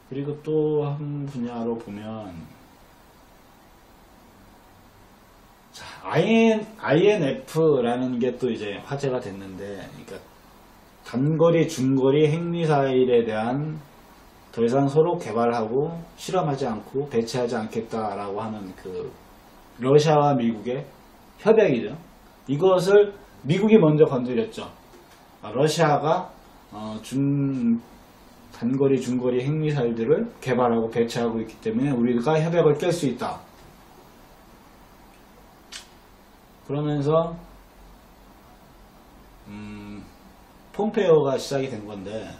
그리고 또 한 분야로 보면, 자, INF라는 게 또 이제 화제가 됐는데, 그러니까 단거리, 중거리 핵미사일에 대한 더 이상 서로 개발하고 실험하지 않고 배치하지 않겠다라고 하는 그 러시아와 미국의 협약이죠. 이것을 미국이 먼저 건드렸죠. 러시아가 단거리, 중거리 핵미사일들을 개발하고 배치하고 있기 때문에 우리가 협약을 깰 수 있다. 그러면서 폼페이오가 시작이 된 건데,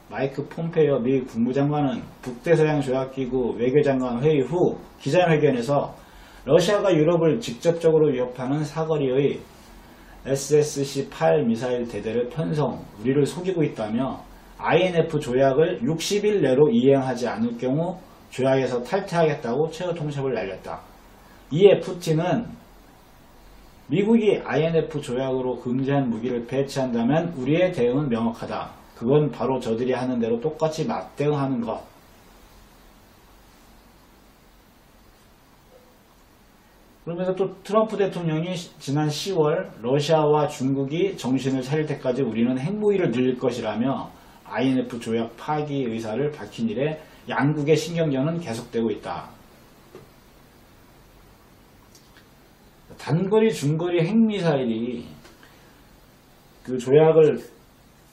마이크 폼페이오 미 국무장관은 북대서양 조약기구 외교장관 회의 후 기자회견에서 러시아가 유럽을 직접적으로 위협하는 사거리의 SSC-8 미사일 대대를 편성, 우리를 속이고 있다며 INF 조약을 60일 내로 이행하지 않을 경우 조약에서 탈퇴하겠다고 최후 통첩을 날렸다. 이에 푸틴은 미국이 INF 조약으로 금지한 무기를 배치한다면 우리의 대응은 명확하다. 그건 바로 저들이 하는 대로 똑같이 맞대응하는 것. 그러면서 또 트럼프 대통령이 지난 10월 러시아와 중국이 정신을 차릴 때까지 우리는 핵무기를 늘릴 것이라며 INF 조약 파기 의사를 밝힌 이래 양국의 신경전은 계속되고 있다. 단거리, 중거리 핵미사일이 그 조약을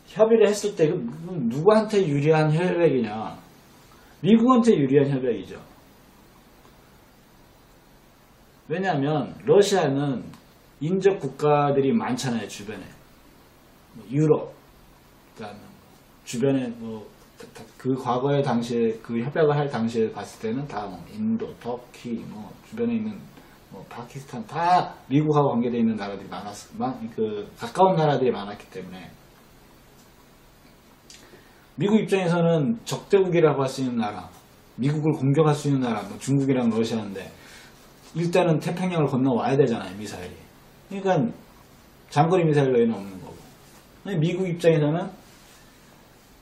협의를 했을 때 누구한테 유리한 협약이냐? 미국한테 유리한 협약이죠. 왜냐하면 러시아는 인접 국가들이 많잖아요. 주변에 유럽, 그다음에 주변에 그 과거의 당시에 그 협약을 할 당시에 봤을 때는 다 인도, 터키, 주변에 있는 파키스탄 다 미국하고 관계되어 있는 나라들이 가까운 나라들이 많았기 때문에 미국 입장에서는 적대국이라고 할 수 있는 나라, 미국을 공격할 수 있는 나라, 중국이랑 러시아인데 일단은 태평양을 건너와야 되잖아요, 미사일이. 그러니까 장거리 미사일 외에는 없는 거고. 미국 입장에서는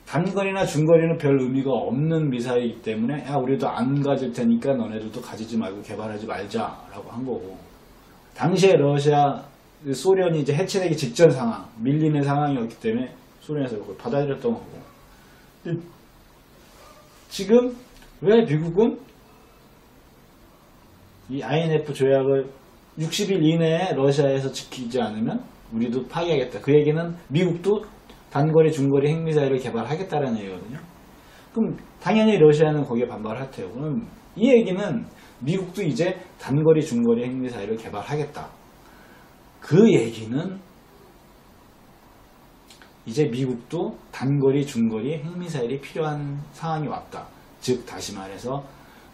단거리나 중거리는 별 의미가 없는 미사일이기 때문에 우리도 안 가질 테니까 너네들도 가지지 말고 개발하지 말자라고 한 거고. 당시에 소련이 이제 해체되기 직전 상황, 밀리는 상황이었기 때문에 소련에서 그걸 받아들였던 거고. 지금 왜 미국은 이 INF 조약을 60일 이내에 러시아에서 지키지 않으면 우리도 파기하겠다. 그 얘기는 미국도 단거리, 중거리 핵미사일을 개발하겠다는 얘기거든요. 그럼 당연히 러시아는 거기에 반발할 테고. 그럼 이 얘기는 미국도 이제 단거리, 중거리 핵미사일을 개발하겠다. 그 얘기는 이제 미국도 단거리, 중거리 핵미사일이 필요한 상황이 왔다. 즉 다시 말해서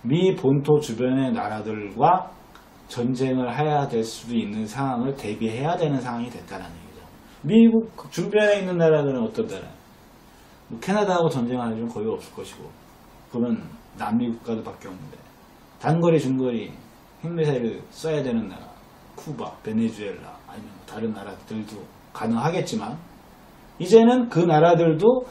미 본토 주변의 나라들과 전쟁을 해야 될 수도 있는 상황을 대비해야 되는 상황이 됐다는 얘기죠. 미국 주변에 있는 나라들은 어떤 나라? 캐나다하고 전쟁할 일은 거의 없을 것이고, 그건 남미 국가들밖에 없는데, 단거리, 중거리 핵미사일을 써야 되는 나라, 쿠바, 베네수엘라 아니면 다른 나라들도 가능하겠지만, 이제는 그 나라들도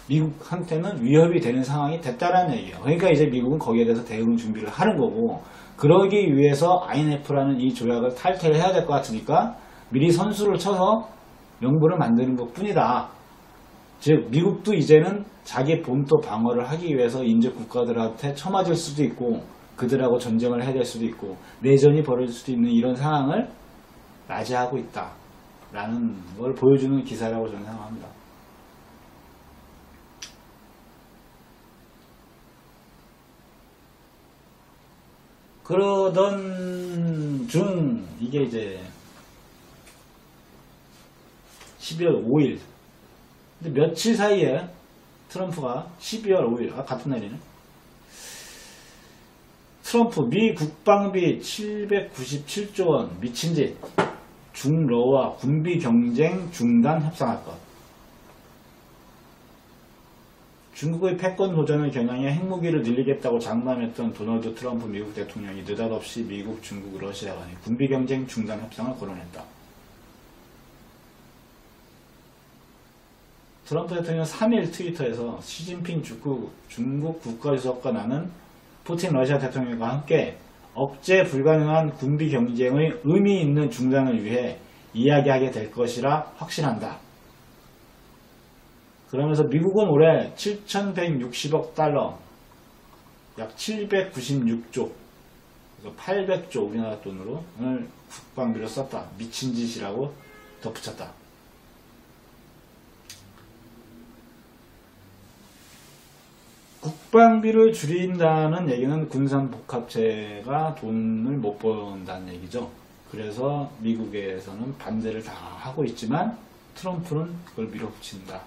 미국한테는 위협이 되는 상황이 됐다라는 얘기예요. 그러니까 이제 미국은 거기에 대해서 대응 준비를 하는 거고, 그러기 위해서 INF라는 이 조약을 탈퇴를 해야 될 것 같으니까 미리 선수를 쳐서 명분을 만드는 것 뿐이다. 즉 미국도 이제는 자기 본토 방어를 하기 위해서 인접 국가들한테 처맞을 수도 있고 그들하고 전쟁을 해야 될 수도 있고 내전이 벌어질 수도 있는 이런 상황을 맞이하고 있다 라는 걸 보여주는 기사라고 저는 생각합니다. 그러던 중 이게 이제 12월 5일 근데 며칠 사이에 트럼프가 12월 5일 같은 날이네. 트럼프 미 국방비 797조 원 미친 짓 중러와 군비 경쟁 중단 협상할 것. 중국의 패권 도전을 겨냥해 핵무기를 늘리겠다고 장담했던 도널드 트럼프 미국 대통령이 느닷없이 미국, 중국, 러시아 간의 군비 경쟁 중단 협상을 거론했다. 트럼프 대통령 3일 트위터에서 시진핑 중국 국가주석과 나는 푸틴 러시아 대통령과 함께 억제 불가능한 군비 경쟁의 의미 있는 중단을 위해 이야기하게 될 것이라 확신한다. 그러면서 미국은 올해 7,160억 달러, 약 796조, 800조 우리나라 돈으로 오늘 국방비로 썼다. 미친 짓이라고 덧붙였다. 국방비를 줄인다는 얘기는 군산복합체가 돈을 못 번다는 얘기죠. 그래서 미국에서는 반대를 다 하고 있지만 트럼프는 그걸 밀어붙인다.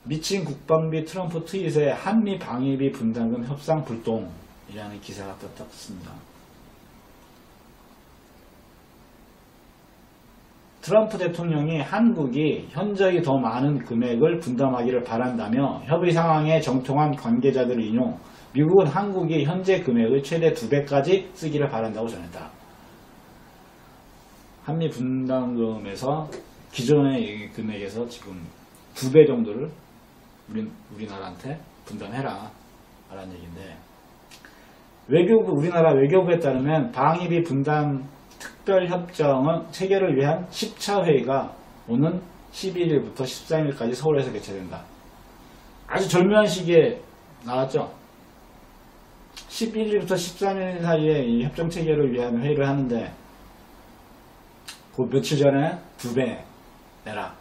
미친 국방비 트럼프 트윗에 한미 방위비 분담금 협상 불똥이라는 기사가 떴습니다. 트럼프 대통령이 한국이 현저히 더 많은 금액을 분담하기를 바란다며 협의 상황에 정통한 관계자들을 인용, 미국은 한국이 현재 금액의 최대 2배까지 쓰기를 바란다고 전했다. 한미 분담금에서 기존의 금액에서 지금 2배 정도를 우리나라한테 분담해라 라는 얘기인데, 우리나라 외교부에 따르면 방위비 분담 특별협정은 체결을 위한 10차 회의가 오는 11일부터 13일까지 서울에서 개최된다. 아주 절묘한 시기에 나왔죠. 11일부터 13일 사이에 이 협정 체결을 위한 회의를 하는데 그 며칠 전에 2배 내라.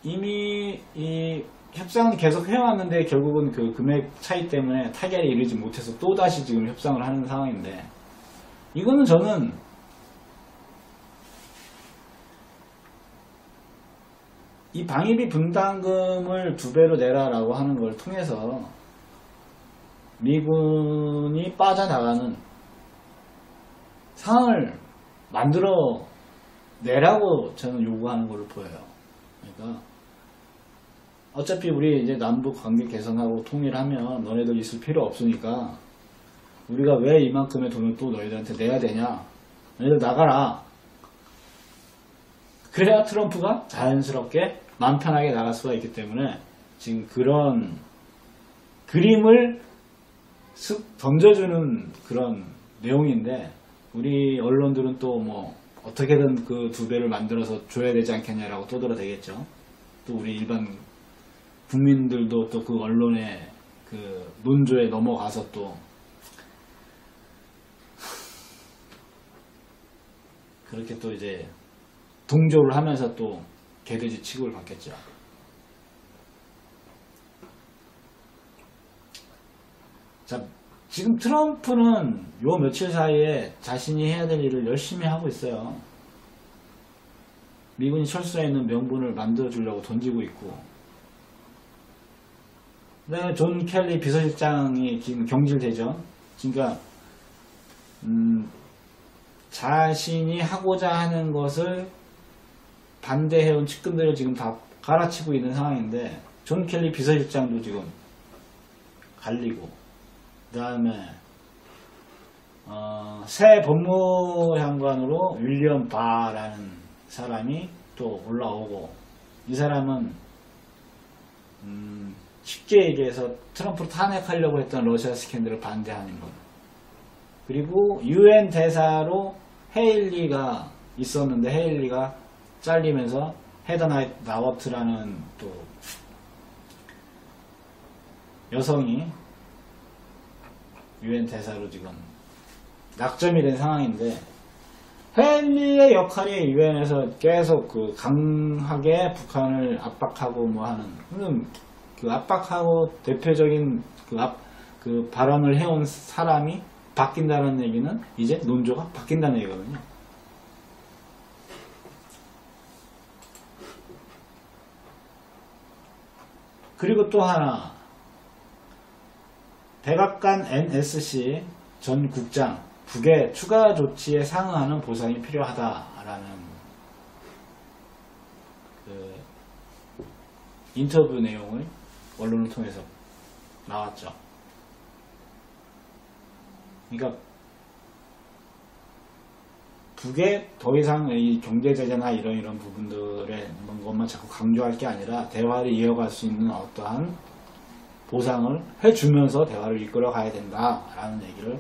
이미 이 협상은 계속 해왔는데 결국은 그 금액 차이 때문에 타결에 이르지 못해서 또다시 지금 협상을 하는 상황인데, 이거는 저는 이 방위비 분담금을 2배로 내라라고 하는 걸 통해서 미군이 빠져나가는 상황을 만들어 내라고 저는 요구하는 걸로 보여요. 그러니까 어차피 우리 이제 남북 관계 개선하고 통일하면 너네들 있을 필요 없으니까 우리가 왜 이만큼의 돈을 또 너희들한테 내야 되냐, 너희들 나가라. 그래야 트럼프가 자연스럽게 마음 편하게 나갈 수가 있기 때문에 지금 그런 그림을 쓱 던져주는 그런 내용인데, 우리 언론들은 또 뭐 어떻게든 그 2배를 만들어서 줘야 되지 않겠냐라고 떠들어대겠죠. 또 우리 일반 국민들도 또 그 언론의 그 논조에 넘어가서 또 그렇게 또 이제 동조를 하면서 또 개돼지 취급을 받겠죠. 자, 지금 트럼프는 요 며칠 사이에 자신이 해야 될 일을 열심히 하고 있어요. 미군이 철수해 있는 명분을 만들어 주려고 던지고 있고, 그다음에 존 켈리 비서실장이 지금 경질되죠. 그러니까 자신이 하고자 하는 것을 반대해온 측근들을 지금 다 갈아치고 있는 상황인데, 존 켈리 비서실장도 지금 갈리고, 그 다음에 새 법무장관으로 윌리엄 바라는 사람이 또 올라오고, 이 사람은 쉽게 얘기해서 트럼프를 탄핵하려고 했던 러시아 스캔들을 반대하는 것. 그리고 UN 대사로 헤일리가 있었는데 헤일리가 잘리면서 헤더 나워트라는 또 여성이 UN 대사로 지금 낙점이 된 상황인데, 헤일리의 역할이 UN에서 계속 그 강하게 북한을 압박하고 뭐 하는, 그 압박하고 대표적인 그 발언을 해온 사람이 바뀐다는 얘기는 이제 논조가 바뀐다는 얘기거든요. 그리고 또 하나, 백악관 NSC 전 국장, 북의 추가 조치에 상응하는 보상이 필요하다라는 그 인터뷰 내용을 언론을 통해서 나왔죠. 그러니까 북에 더 이상 이 경제제재나 이런 부분들의 것만 자꾸 강조할 게 아니라 대화를 이어갈 수 있는 어떠한 보상을 해주면서 대화를 이끌어 가야 된다라는 얘기를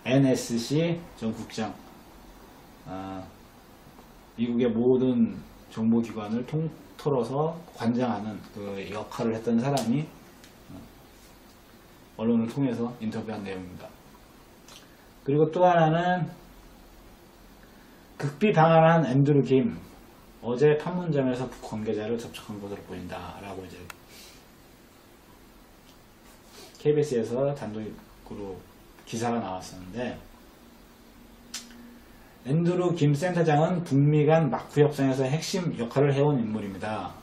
NSC 전 국장, 미국의 모든 정보기관을 통틀어서 관장하는 그 역할을 했던 사람이 언론을 통해서 인터뷰한 내용입니다. 그리고 또 하나는 극비 방한한 앤드루 김, 어제 판문점에서 북 관계자를 접촉한 것으로 보인다 라고 이제 KBS에서 단독으로 기사가 나왔었는데, 앤드루 김 센터장은 북미 간 마크 협상에서 핵심 역할을 해온 인물입니다.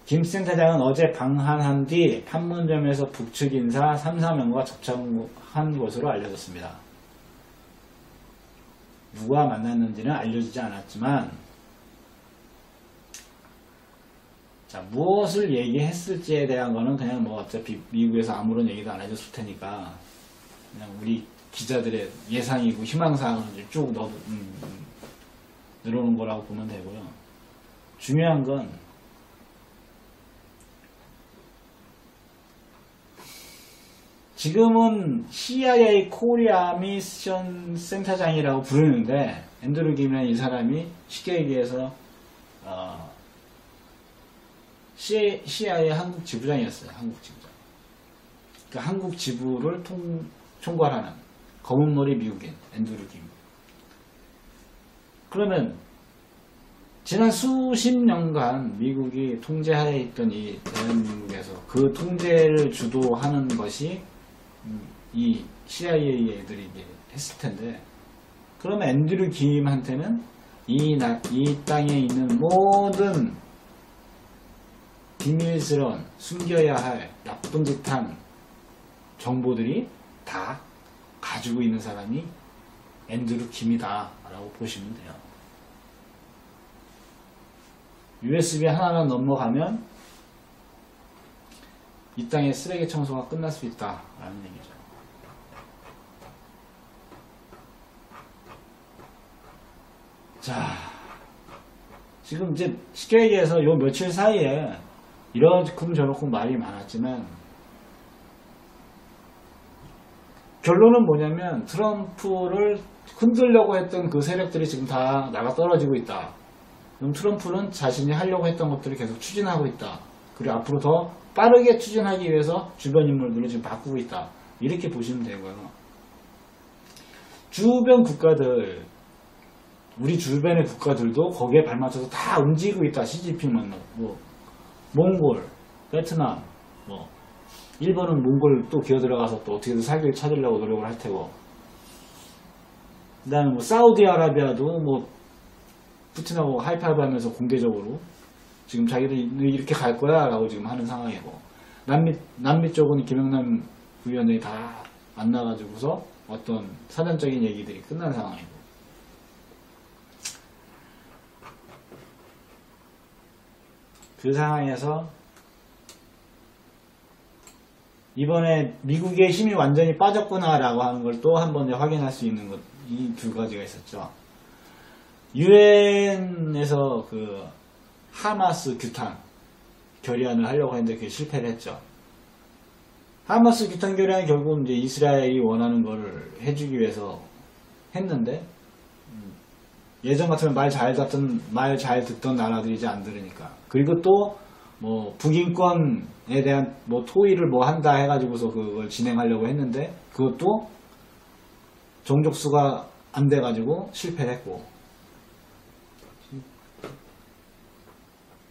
김 센터장은 어제 방한한 뒤 판문점에서 북측 인사 3~4명과 접촉한 것으로 알려졌습니다. 누가 만났는지는 알려지지 않았지만, 자, 무엇을 얘기했을지에 대한 거는 그냥 뭐 어차피 미국에서 아무런 얘기도 안 해줬을 테니까 그냥 우리 기자들의 예상이고 희망사항을 쭉 늘어오는 거라고 보면 되고요. 중요한 건 지금은 CIA 코리아 미션 센터장이라고 부르는데, 앤드루 김이라는 이 사람이 쉽게 얘기해서 CIA 한국 지부장이었어요. 한국 지부장. 그러니까 한국 지부를 총괄하는 검은머리 미국인 앤드루 김. 그러면 지난 수십 년간 미국이 통제하에 있던 이 대한민국에서 그 통제를 주도하는 것이 이 CIA 애들이 했을 텐데, 그러면 앤드루 김한테는 이 땅에 있는 모든 비밀스러운, 숨겨야 할 나쁜 짓한 정보들이 다 가지고 있는 사람이 앤드루 김이다 라고 보시면 돼요. USB 하나만 넘어가면 이 땅의 쓰레기 청소가 끝날 수 있다 라는 얘기죠. 자, 지금 이제 쉽게 얘기해서 요 며칠 사이에 이러쿵 저러쿵 말이 많았지만, 결론은 뭐냐면 트럼프를 흔들려고 했던 그 세력들이 지금 다 나가 떨어지고 있다. 그럼 트럼프는 자신이 하려고 했던 것들을 계속 추진하고 있다. 그리고 앞으로 더 빠르게 추진하기 위해서 주변 인물들을 지금 바꾸고 있다. 이렇게 보시면 되고요. 주변 국가들, 우리 주변의 국가들도 거기에 발맞춰서 다 움직이고 있다. 시진핑만 뭐 몽골, 베트남, 뭐 일본은 몽골 또 기어 들어가서 또 어떻게든 살기를 찾으려고 노력을 할 테고, 그다음에 뭐 사우디아라비아도 뭐 푸틴하고 하이파이브 하면서 공개적으로 지금 자기들 이렇게 갈 거야 라고 지금 하는 상황이고, 남미 쪽은 김영남 부위원장이 다 만나가지고서 어떤 사전적인 얘기들이 끝난 상황이고, 그 상황에서 이번에 미국의 힘이 완전히 빠졌구나 라고 하는 걸 또 한 번 확인할 수 있는 것, 이 두 가지가 있었죠. 유엔에서 그 하마스 규탄 결의안을 하려고 했는데 그게 실패를 했죠. 하마스 규탄 결의안이 결국은 이제 이스라엘이 원하는 거를 해주기 위해서 했는데, 예전 같으면 말 잘 듣던 나라들이 이제 안 들으니까. 그리고 또 뭐 북인권에 대한 뭐 토의를 뭐 한다 해가지고서 그걸 진행하려고 했는데, 그것도 종족수가 안 돼가지고 실패를 했고,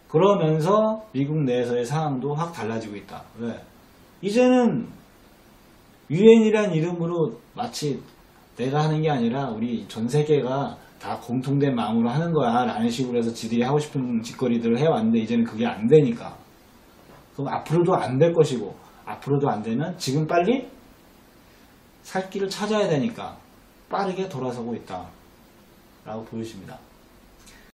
그러면서 미국 내에서의 상황도 확 달라지고 있다. 왜? 이제는 유엔이란 이름으로 마치 내가 하는 게 아니라 우리 전 세계가 다 공통된 마음으로 하는 거야 라는 식으로 해서 지들이 하고 싶은 짓거리들을 해왔는데, 이제는 그게 안 되니까, 그럼 앞으로도 안 될 것이고, 앞으로도 안 되면 지금 빨리 살 길을 찾아야 되니까 빠르게 돌아서고 있다 라고 보여집니다.